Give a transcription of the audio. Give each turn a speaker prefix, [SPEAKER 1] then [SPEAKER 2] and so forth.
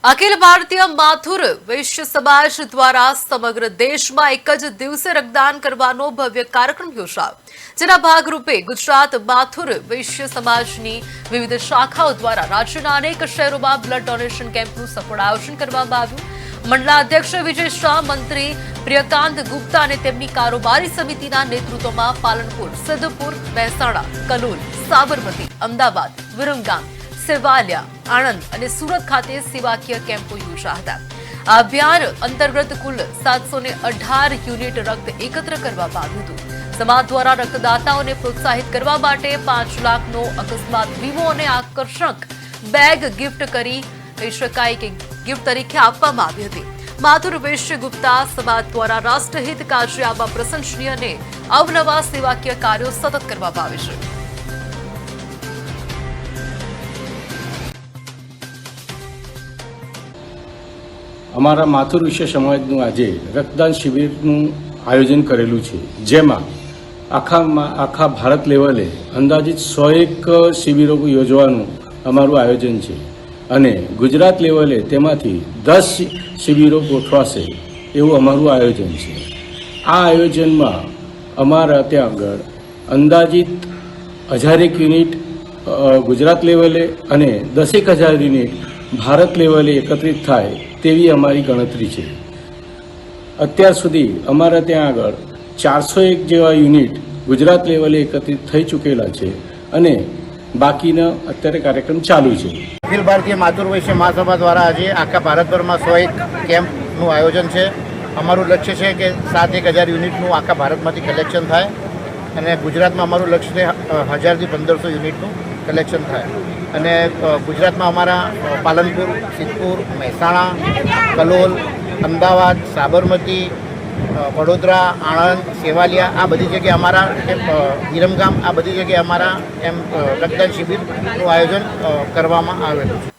[SPEAKER 1] अखिल भारतीय माथुर वैश्य समाज द्वारा समग्र देश में एक ज दिवसे रक्तदान करवानो भव्य कार्यक्रम योजायो, जेना भागरूपे गुजरात माथुर वैश्य समाजनी विविध शाखाओं द्वारा राज्यना अनेक शहरों में ब्लड डोनेशन केम्पનું सफળ आयोजन કરવામાં આવ્યું। મંડળાધ્યક્ષ વિજય શાહ, મંત્રી પ્રિયકાંત ગુપ્તા અને તેમની કારોબારી સમિતિના નેતૃત્વમાં પાલનપુર, સિદ્ધપુર, મહેસાણા, કલોલ, સાબરમતી, અમદાવાદ, વિરમગામ, સેવાલિયા, આણંદ અને સુરત ખાતે સેવાકીય કેમ્પો યોજાયા હતા। આ અભિયાન અંતર્ગત કુલ 718 યુનિટ રક્ત એકત્ર કરવામાં આવ્યું હતું। સમાજ દ્વારા રક્તદાતાઓને પ્રોત્સાહિત કરવા માટે 5 લાખનો અકસ્માત વીમો અને આકર્ષક બેગ ગિફ્ટ કરી કહી શકાય કે ગિફ્ટ તરીકે આપવામાં આવી હતી। માથુર વૈશ્ય ગુપ્તા સમાજ દ્વારા રાષ્ટ્રહિત કાર્ય આવા પ્રશંસનીય અને અવનવા સેવાકીય કાર્યો સતત કરવામાં આવે છે।
[SPEAKER 2] અમારા માથુર વિશ્વ સમાજનું આજે રક્તદાન શિબિરનું આયોજન કરેલું છે, જેમાં આખા ભારત લેવલે અંદાજિત 101 શિબિરો યોજવાનું અમારું આયોજન છે અને ગુજરાત લેવલે તેમાંથી 10 શિબિરો ગોઠવાશે એવું અમારું આયોજન છે। આ આયોજનમાં અમારા ત્યાં આગળ અંદાજિત 1001 યુનિટ ગુજરાત લેવલે અને 10,000 યુનિટ ભારત લેવલે એકત્રિત થાય તેવી અમારી ગણતરી છે। અત્યાર સુધી અમારા ત્યાં આગળ 401 જેવા યુનિટ ગુજરાત લેવલે એકત્રિત થઈ ચૂકેલા છે અને બાકીના અત્યારે કાર્યક્રમ ચાલુ છે।
[SPEAKER 3] અખિલ ભારતીય માથુર વૈશ્ય મહાસભા દ્વારા આજે આખા ભારતભરમાં 101 કેમ્પનું આયોજન છે। અમારું લક્ષ્ય છે કે 7,000 યુનિટનું આખા ભારતમાંથી કલેક્શન થાય અને ગુજરાતમાં અમારું લક્ષ્ય છે 1000થી 1500 યુનિટનું કલેક્શન થાય અને ગુજરાતમાં અમારા પાલનપુર, સિદ્ધપુર, મહેસાણા, કલોલ, અમદાવાદ, સાબરમતી, વડોદરા, આણંદ, સેવાલિયા આ બધી જગ્યાએ અમારા વિરમગામ આ બધી જગ્યાએ અમારા રક્તદાન શિબિરનું આયોજન કરવામાં આવેલું છે।